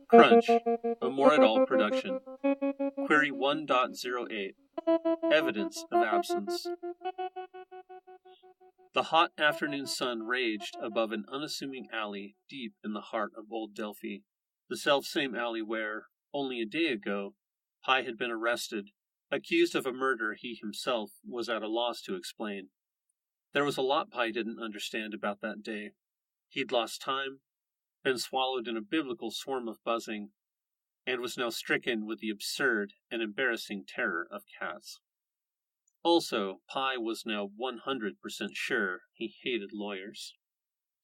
Crunch, a Moradol production. Query 1.08. Evidence of absence. The hot afternoon sun raged above an unassuming alley deep in the heart of Old Delphi, the selfsame alley where, only a day ago, Pi had been arrested, accused of a murder he himself was at a loss to explain. There was a lot Pi didn't understand about that day. He'd lost time, been swallowed in a biblical swarm of buzzing, and was now stricken with the absurd and embarrassing terror of cats. Also, Pi was now 100% sure he hated lawyers.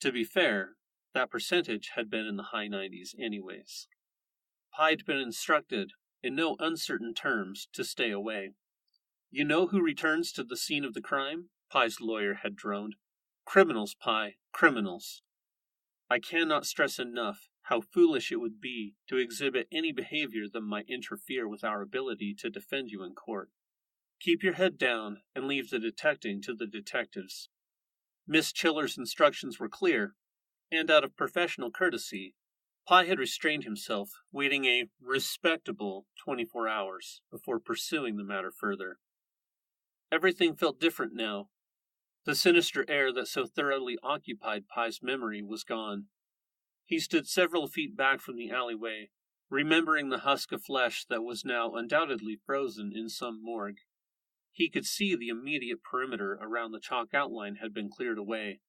To be fair, that percentage had been in the high 90s anyways. Pi'd been instructed, in no uncertain terms, to stay away. "You know who returns to the scene of the crime?" Pi's lawyer had droned. "Criminals, Pi, criminals. I cannot stress enough how foolish it would be to exhibit any behavior that might interfere with our ability to defend you in court. Keep your head down and leave the detecting to the detectives." Miss Chiller's instructions were clear, and out of professional courtesy, Pi had restrained himself, waiting a respectable 24 hours before pursuing the matter further. Everything felt different now. The sinister air that so thoroughly occupied Pi's memory was gone. He stood several feet back from the alleyway, remembering the husk of flesh that was now undoubtedly frozen in some morgue. He could see the immediate perimeter around the chalk outline had been cleared away.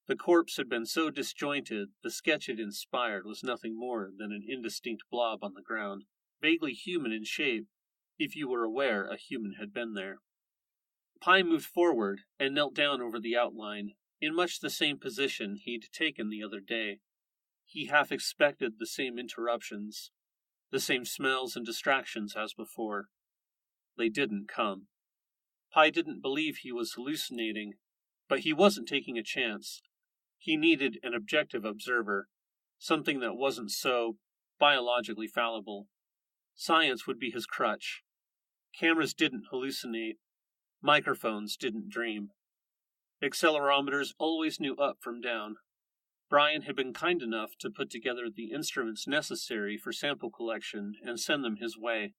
The corpse had been so disjointed, the sketch it inspired was nothing more than an indistinct blob on the ground, vaguely human in shape, if you were aware a human had been there. Pi moved forward and knelt down over the outline, in much the same position he'd taken the other day. He half expected the same interruptions, the same smells and distractions as before. They didn't come. Pi didn't believe he was hallucinating, but he wasn't taking a chance. He needed an objective observer, something that wasn't so biologically fallible. Science would be his crutch. Cameras didn't hallucinate. Microphones didn't dream. Accelerometers always knew up from down. Brian had been kind enough to put together the instruments necessary for sample collection and send them his way.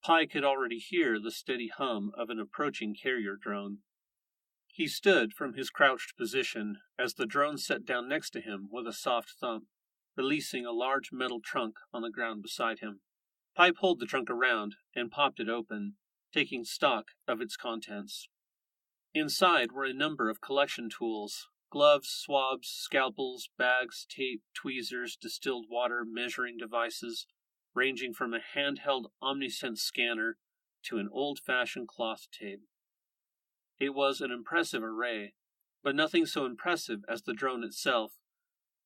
Pi could already hear the steady hum of an approaching carrier drone. He stood from his crouched position as the drone set down next to him with a soft thump, releasing a large metal trunk on the ground beside him. Pi pulled the trunk around and popped it open, taking stock of its contents. Inside were a number of collection tools: gloves, swabs, scalpels, bags, tape, tweezers, distilled water, measuring devices, ranging from a handheld Omnisense scanner to an old-fashioned cloth tape. It was an impressive array, but nothing so impressive as the drone itself.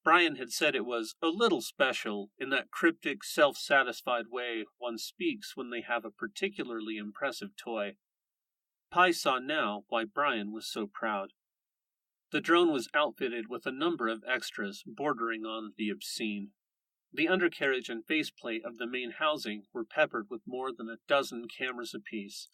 Brian had said it was a little special in that cryptic, self-satisfied way one speaks when they have a particularly impressive toy. Pi saw now why Brian was so proud. The drone was outfitted with a number of extras bordering on the obscene. The undercarriage and faceplate of the main housing were peppered with more than a dozen cameras apiece.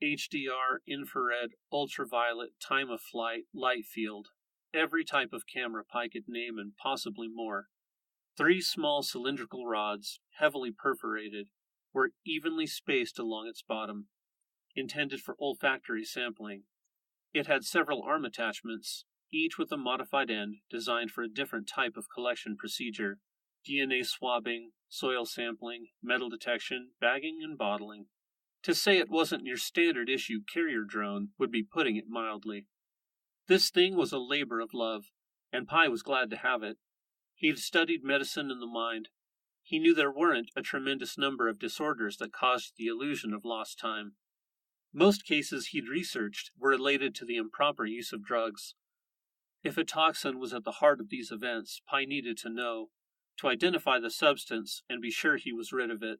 HDR, infrared, ultraviolet, time of flight, light field, every type of camera Pi could name and possibly more. 3 small cylindrical rods, heavily perforated, were evenly spaced along its bottom, intended for olfactory sampling. It had several arm attachments, each with a modified end designed for a different type of collection procedure: DNA swabbing, soil sampling, metal detection, bagging, and bottling. To say it wasn't your standard issue carrier drone would be putting it mildly. This thing was a labor of love, and Pi was glad to have it. He'd studied medicine and the mind. He knew there weren't a tremendous number of disorders that caused the illusion of lost time. Most cases he'd researched were related to the improper use of drugs. If a toxin was at the heart of these events, Pi needed to know, to identify the substance and be sure he was rid of it,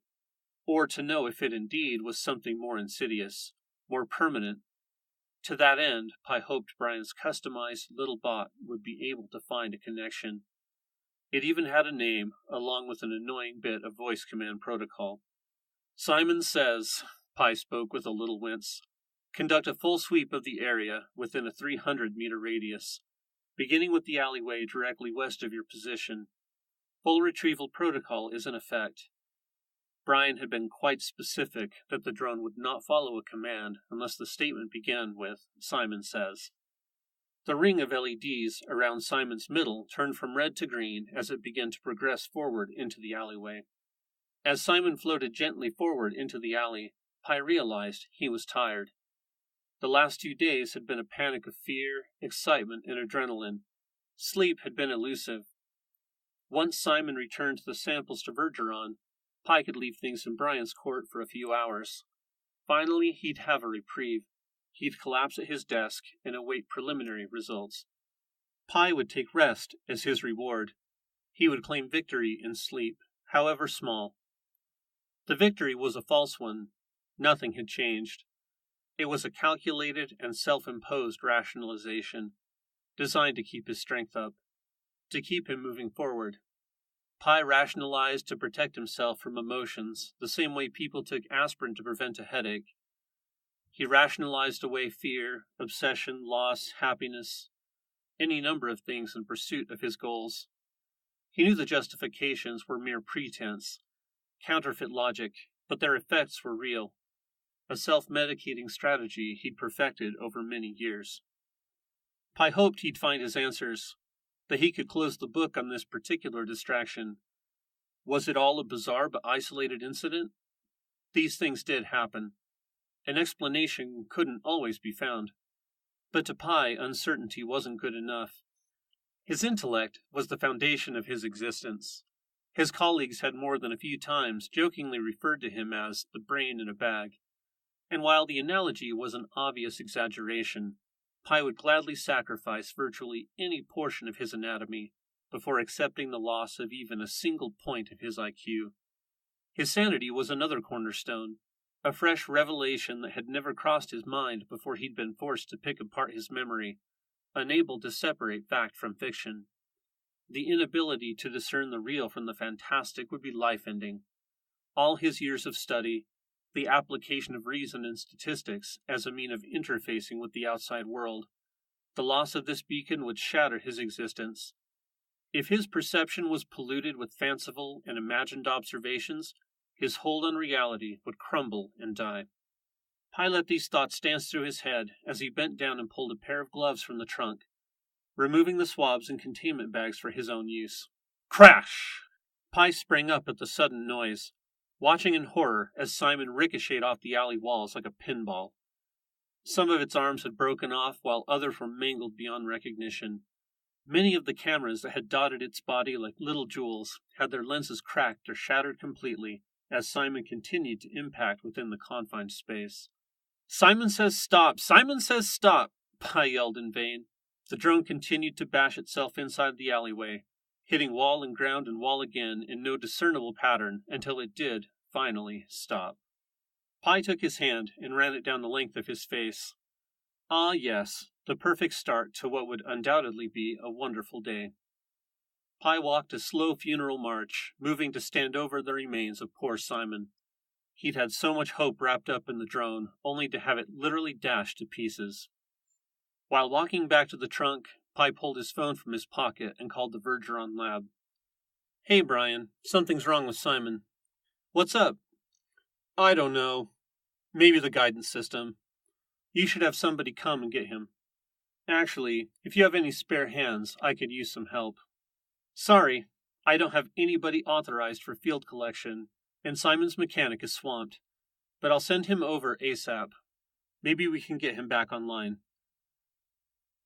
or to know if it indeed was something more insidious, more permanent. To that end, Pi hoped Brian's customized little bot would be able to find a connection. It even had a name, along with an annoying bit of voice command protocol. "Simon says," Pi spoke with a little wince, "conduct a full sweep of the area within a 300-meter radius. beginning with the alleyway directly west of your position. Full retrieval protocol is in effect. Brian had been quite specific that the drone would not follow a command unless the statement began with, "Simon says." The ring of LEDs around Simon's middle turned from red to green as it began to progress forward into the alleyway. As Simon floated gently forward into the alley, Pi realized he was tired. The last 2 days had been a panic of fear, excitement, and adrenaline. Sleep had been elusive. Once Simon returned the samples to Vergeron, Pi could leave things in Brian's court for a few hours. Finally, he'd have a reprieve. He'd collapse at his desk and await preliminary results. Pi would take rest as his reward. He would claim victory in sleep, however small. The victory was a false one. Nothing had changed. It was a calculated and self-imposed rationalization, designed to keep his strength up, to keep him moving forward. Pi rationalized to protect himself from emotions, the same way people took aspirin to prevent a headache. He rationalized away fear, obsession, loss, happiness, any number of things in pursuit of his goals. He knew the justifications were mere pretense, counterfeit logic, but their effects were real. A self-medicating strategy he'd perfected over many years. Pi hoped he'd find his answers, that he could close the book on this particular distraction. Was it all a bizarre but isolated incident? These things did happen. An explanation couldn't always be found. But to Pi, uncertainty wasn't good enough. His intellect was the foundation of his existence. His colleagues had more than a few times jokingly referred to him as the brain in a bag. And while the analogy was an obvious exaggeration, Pi would gladly sacrifice virtually any portion of his anatomy before accepting the loss of even a single point of his IQ. His sanity was another cornerstone, a fresh revelation that had never crossed his mind before he'd been forced to pick apart his memory, unable to separate fact from fiction. The inability to discern the real from the fantastic would be life-ending. All his years of study, the application of reason and statistics as a mean of interfacing with the outside world, the loss of this beacon would shatter his existence. If his perception was polluted with fanciful and imagined observations, his hold on reality would crumble and die. Pi let these thoughts dance through his head as he bent down and pulled a pair of gloves from the trunk, removing the swabs and containment bags for his own use. Crash! Pi sprang up at the sudden noise, watching in horror as Simon ricocheted off the alley walls like a pinball. Some of its arms had broken off, while others were mangled beyond recognition. Many of the cameras that had dotted its body like little jewels had their lenses cracked or shattered completely as Simon continued to impact within the confined space. "Simon says stop! Simon says stop!" Pi yelled in vain. The drone continued to bash itself inside the alleyway, hitting wall and ground and wall again in no discernible pattern until it did, finally, stop. Pi took his hand and ran it down the length of his face. Ah, yes, the perfect start to what would undoubtedly be a wonderful day. Pi walked a slow funeral march, moving to stand over the remains of poor Simon. He'd had so much hope wrapped up in the drone, only to have it literally dashed to pieces. While walking back to the trunk, Pi pulled his phone from his pocket and called the Vergeron lab. "Hey, Brian, something's wrong with Simon." "What's up?" "I don't know. Maybe the guidance system. You should have somebody come and get him. Actually, if you have any spare hands, I could use some help." "Sorry, I don't have anybody authorized for field collection, and Simon's mechanic is swamped. But I'll send him over ASAP. Maybe we can get him back online."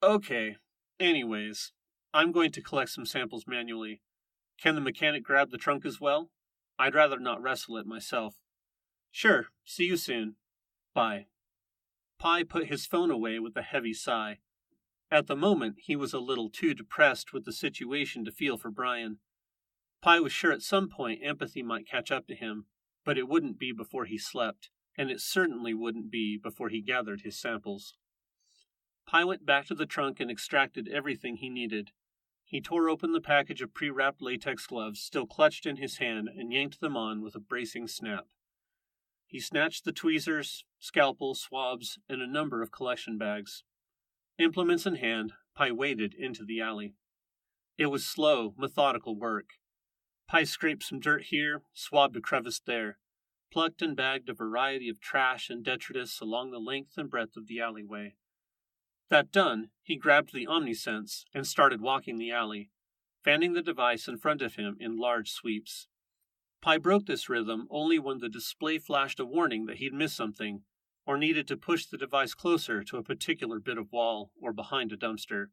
"Okay. Anyways, I'm going to collect some samples manually. Can the mechanic grab the trunk as well? I'd rather not wrestle it myself." "Sure. See you soon. Bye." Pi put his phone away with a heavy sigh. At the moment, he was a little too depressed with the situation to feel for Brian. Pi was sure at some point empathy might catch up to him, but it wouldn't be before he slept, and it certainly wouldn't be before he gathered his samples. Pi went back to the trunk and extracted everything he needed. He tore open the package of pre-wrapped latex gloves still clutched in his hand and yanked them on with a bracing snap. He snatched the tweezers, scalpel, swabs, and a number of collection bags. Implements in hand, Pi waded into the alley. It was slow, methodical work. Pi scraped some dirt here, swabbed a crevice there, plucked and bagged a variety of trash and detritus along the length and breadth of the alleyway. That done, he grabbed the OmniSense and started walking the alley, fanning the device in front of him in large sweeps. Pi broke this rhythm only when the display flashed a warning that he'd missed something, or needed to push the device closer to a particular bit of wall or behind a dumpster.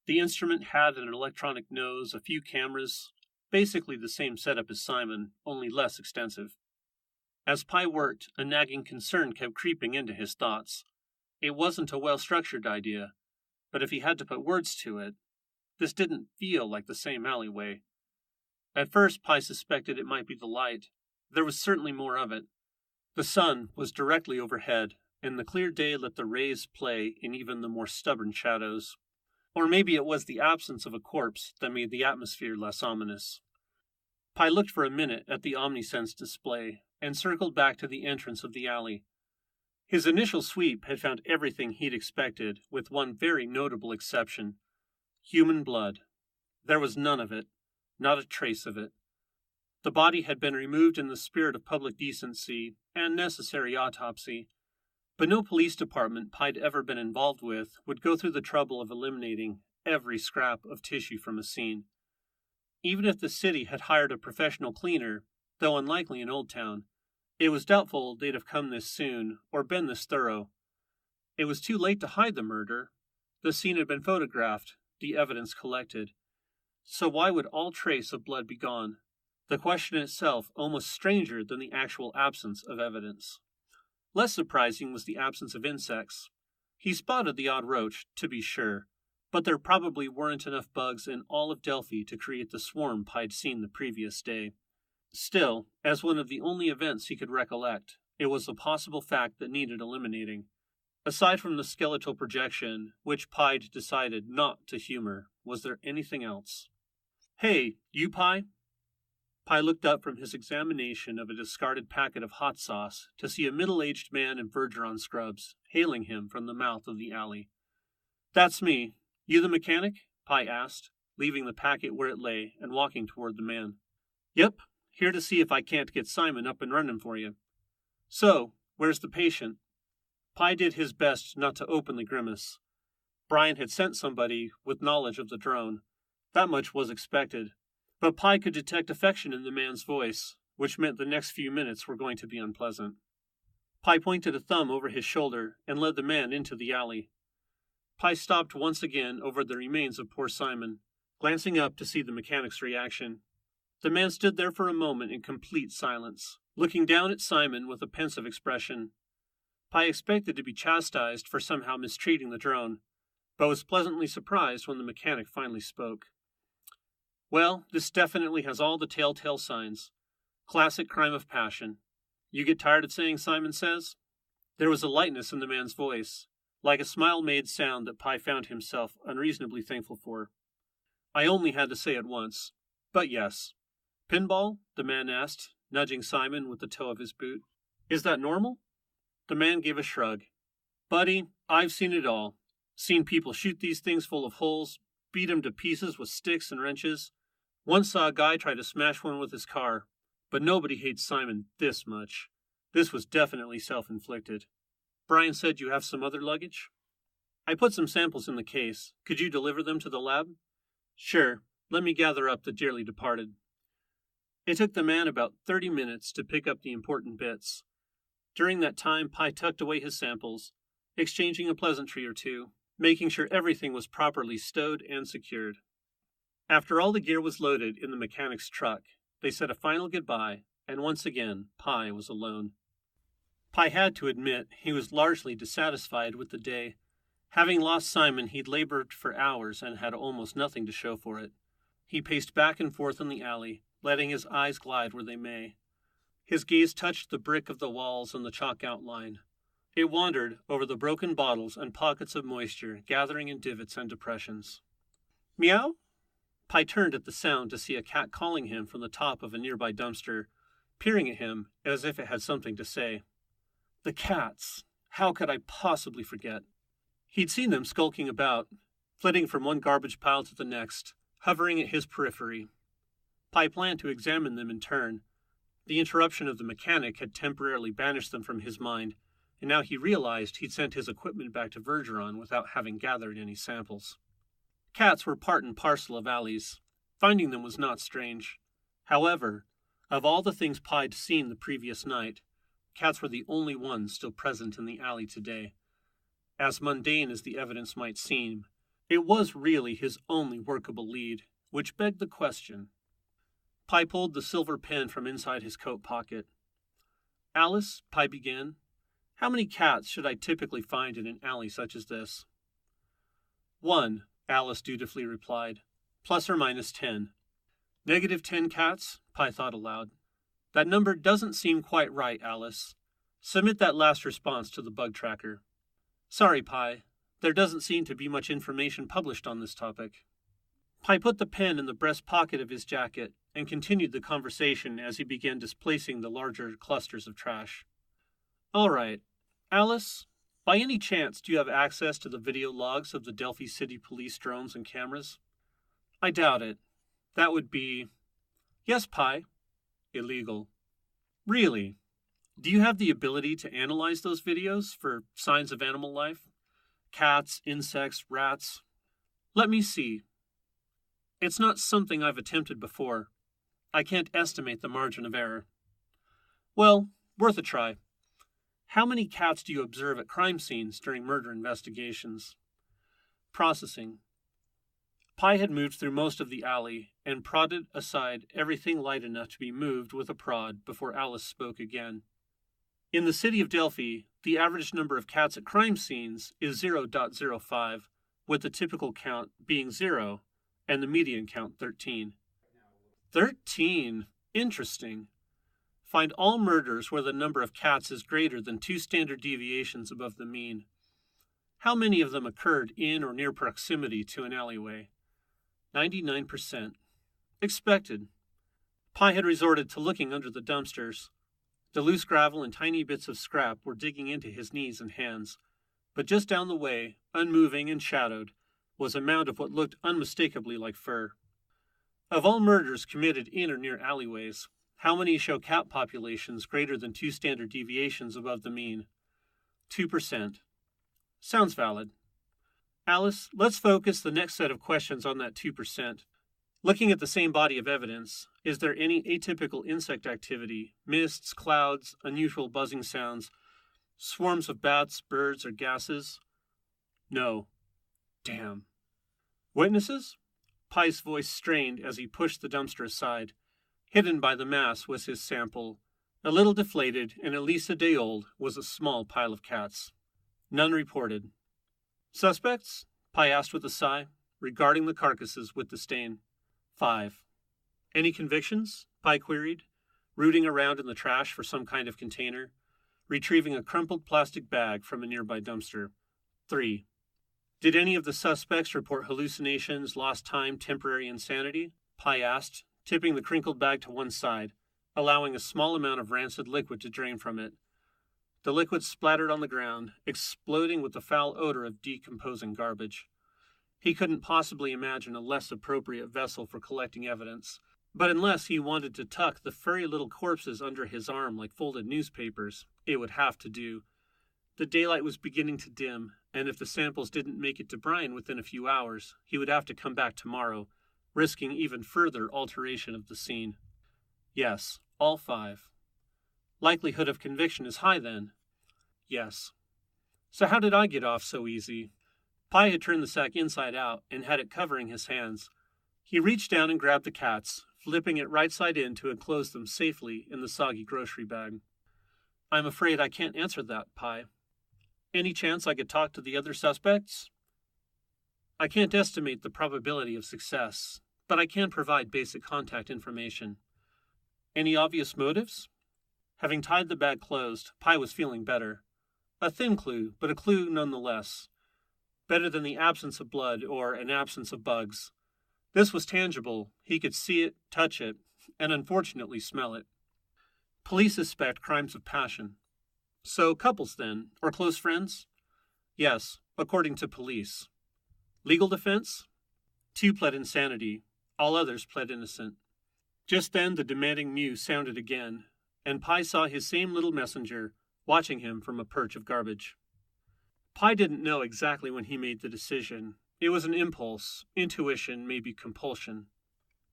The instrument had an electronic nose, a few cameras, basically the same setup as Simon, only less extensive. As Pi worked, a nagging concern kept creeping into his thoughts. It wasn't a well-structured idea, but if he had to put words to it, this didn't feel like the same alleyway. At first, Pi suspected it might be the light. There was certainly more of it. The sun was directly overhead, and the clear day let the rays play in even the more stubborn shadows. Or maybe it was the absence of a corpse that made the atmosphere less ominous. Pi looked for a minute at the OmniSense display and circled back to the entrance of the alley. His initial sweep had found everything he'd expected, with one very notable exception: human blood. There was none of it, not a trace of it. The body had been removed in the spirit of public decency and necessary autopsy, but no police department Pi'd ever been involved with would go through the trouble of eliminating every scrap of tissue from a scene. Even if the city had hired a professional cleaner, though unlikely in Old Town, it was doubtful they'd have come this soon or been this thorough. It was too late to hide the murder. The scene had been photographed, the evidence collected. So why would all trace of blood be gone? The question itself almost stranger than the actual absence of evidence. Less surprising was the absence of insects. He spotted the odd roach, to be sure, but there probably weren't enough bugs in all of Delphi to create the swarm Pi'd seen the previous day. Still, as one of the only events he could recollect, it was a possible fact that needed eliminating. Aside from the skeletal projection, which Pi'd decided not to humor, was there anything else? "Hey, you Pi?" Pi looked up from his examination of a discarded packet of hot sauce to see a middle-aged man in Vergeron scrubs hailing him from the mouth of the alley. "That's me. You the mechanic?" Pi asked, leaving the packet where it lay and walking toward the man. "Yep, here to see if I can't get Simon up and running for you." "So, where's the patient?" Pi did his best not to openly grimace. Brian had sent somebody with knowledge of the drone. That much was expected. But Pi could detect affection in the man's voice, which meant the next few minutes were going to be unpleasant. Pi pointed a thumb over his shoulder and led the man into the alley. Pi stopped once again over the remains of poor Simon, glancing up to see the mechanic's reaction. The man stood there for a moment in complete silence, looking down at Simon with a pensive expression. Pi expected to be chastised for somehow mistreating the drone, but was pleasantly surprised when the mechanic finally spoke. "Well, this definitely has all the telltale signs. Classic crime of passion. You get tired of saying Simon says?" There was a lightness in the man's voice, like a smile-made sound that Pi found himself unreasonably thankful for. "I only had to say it once. But yes." "Pinball?" the man asked, nudging Simon with the toe of his boot. "Is that normal?" The man gave a shrug. "Buddy, I've seen it all. Seen people shoot these things full of holes, beat 'em to pieces with sticks and wrenches. Once saw a guy try to smash one with his car, but nobody hates Simon this much. This was definitely self-inflicted. Brian said you have some other luggage?" "I put some samples in the case. Could you deliver them to the lab?" "Sure. Let me gather up the dearly departed." It took the man about 30 minutes to pick up the important bits. During that time, Pi tucked away his samples, exchanging a pleasantry or two, making sure everything was properly stowed and secured. After all the gear was loaded in the mechanic's truck, they said a final goodbye, and once again, Pi was alone. Pi had to admit he was largely dissatisfied with the day. Having lost Simon, he'd labored for hours and had almost nothing to show for it. He paced back and forth in the alley, letting his eyes glide where they may. His gaze touched the brick of the walls and the chalk outline. It wandered over the broken bottles and pockets of moisture gathering in divots and depressions. "Meow?" Pi turned at the sound to see a cat calling him from the top of a nearby dumpster, peering at him as if it had something to say. The cats! How could I possibly forget? He'd seen them skulking about. flitting from one garbage pile to the next, hovering at his periphery. Pi planned to examine them in turn. The interruption of the mechanic had temporarily banished them from his mind, and now he realized he'd sent his equipment back to Vergeron without having gathered any samples. Cats were part and parcel of alleys. Finding them was not strange. However, of all the things Pi'd seen the previous night, cats were the only ones still present in the alley today. As mundane as the evidence might seem, it was really his only workable lead, which begged the question. Pi pulled the silver pen from inside his coat pocket. "Alice," Pi began, "how many cats should I typically find in an alley such as this?" "One," Alice dutifully replied, "plus or minus 10. "-10 cats?" Pi thought aloud. "That number doesn't seem quite right, Alice. Submit that last response to the bug tracker." "Sorry, Pi. There doesn't seem to be much information published on this topic." Pi put the pen in the breast pocket of his jacket and continued the conversation as he began displacing the larger clusters of trash. "All right. Alice, by any chance do you have access to the video logs of the Delphi City Police drones and cameras?" "I doubt it. That would be—" "Yes, Pi." "Illegal." "Really? Do you have the ability to analyze those videos for signs of animal life? Cats, insects, rats?" "Let me see. It's not something I've attempted before. I can't estimate the margin of error." "Well, worth a try. How many cats do you observe at crime scenes during murder investigations?" Processing. Pi had moved through most of the alley and prodded aside everything light enough to be moved with a prod before Alice spoke again. "In the city of Delphi, the average number of cats at crime scenes is 0.05, with the typical count being 0 and the median count 13. 13? Interesting. Find all murders where the number of cats is greater than 2 standard deviations above the mean. How many of them occurred in or near proximity to an alleyway? 99%. Expected. Pi had resorted to looking under the dumpsters. The loose gravel and tiny bits of scrap were digging into his knees and hands, but just down the way, unmoving and shadowed, was a mound of what looked unmistakably like fur. Of all murders committed in or near alleyways, how many show cat populations greater than 2 standard deviations above the mean? 2%. Sounds valid. Alice, let's focus the next set of questions on that 2%. Looking at the same body of evidence, is there any atypical insect activity, mists, clouds, unusual buzzing sounds, swarms of bats, birds, or gases? No. Damn. Witnesses? Pi's voice strained as he pushed the dumpster aside. Hidden by the mass was his sample. A little deflated and at least a day old was a small pile of cats. None reported. Suspects? Pi asked with a sigh, regarding the carcasses with disdain. 5. Any convictions? Pi queried, rooting around in the trash for some kind of container, retrieving a crumpled plastic bag from a nearby dumpster. 3. Did any of the suspects report hallucinations, lost time, temporary insanity? Pi asked, tipping the crinkled bag to one side, allowing a small amount of rancid liquid to drain from it. The liquid splattered on the ground, exploding with the foul odor of decomposing garbage. He couldn't possibly imagine a less appropriate vessel for collecting evidence, but unless he wanted to tuck the furry little corpses under his arm like folded newspapers, it would have to do. The daylight was beginning to dim, and if the samples didn't make it to Brian within a few hours, he would have to come back tomorrow, risking even further alteration of the scene. Yes, all 5. Likelihood of conviction is high then. Yes. So how did I get off so easy? Pi had turned the sack inside out and had it covering his hands. He reached down and grabbed the cats, flipping it right side in to enclose them safely in the soggy grocery bag. I'm afraid I can't answer that, Pi. Any chance I could talk to the other suspects? I can't estimate the probability of success, but I can provide basic contact information. Any obvious motives? Having tied the bag closed, Pi was feeling better. A thin clue, but a clue nonetheless. Better than the absence of blood or an absence of bugs. This was tangible. He could see it, touch it, and unfortunately smell it. Police suspect crimes of passion. So couples then, or close friends? Yes, according to police. Legal defense? 2 pled insanity. All others pled innocent. Just then the demanding mew sounded again, and Pi saw his same little messenger watching him from a perch of garbage. Pi didn't know exactly when he made the decision. It was an impulse, intuition, maybe compulsion.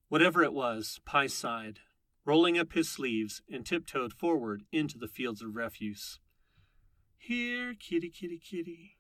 Whatever it was, Pi sighed, rolling up his sleeves, and tiptoed forward into the fields of refuse. Here, kitty, kitty, kitty.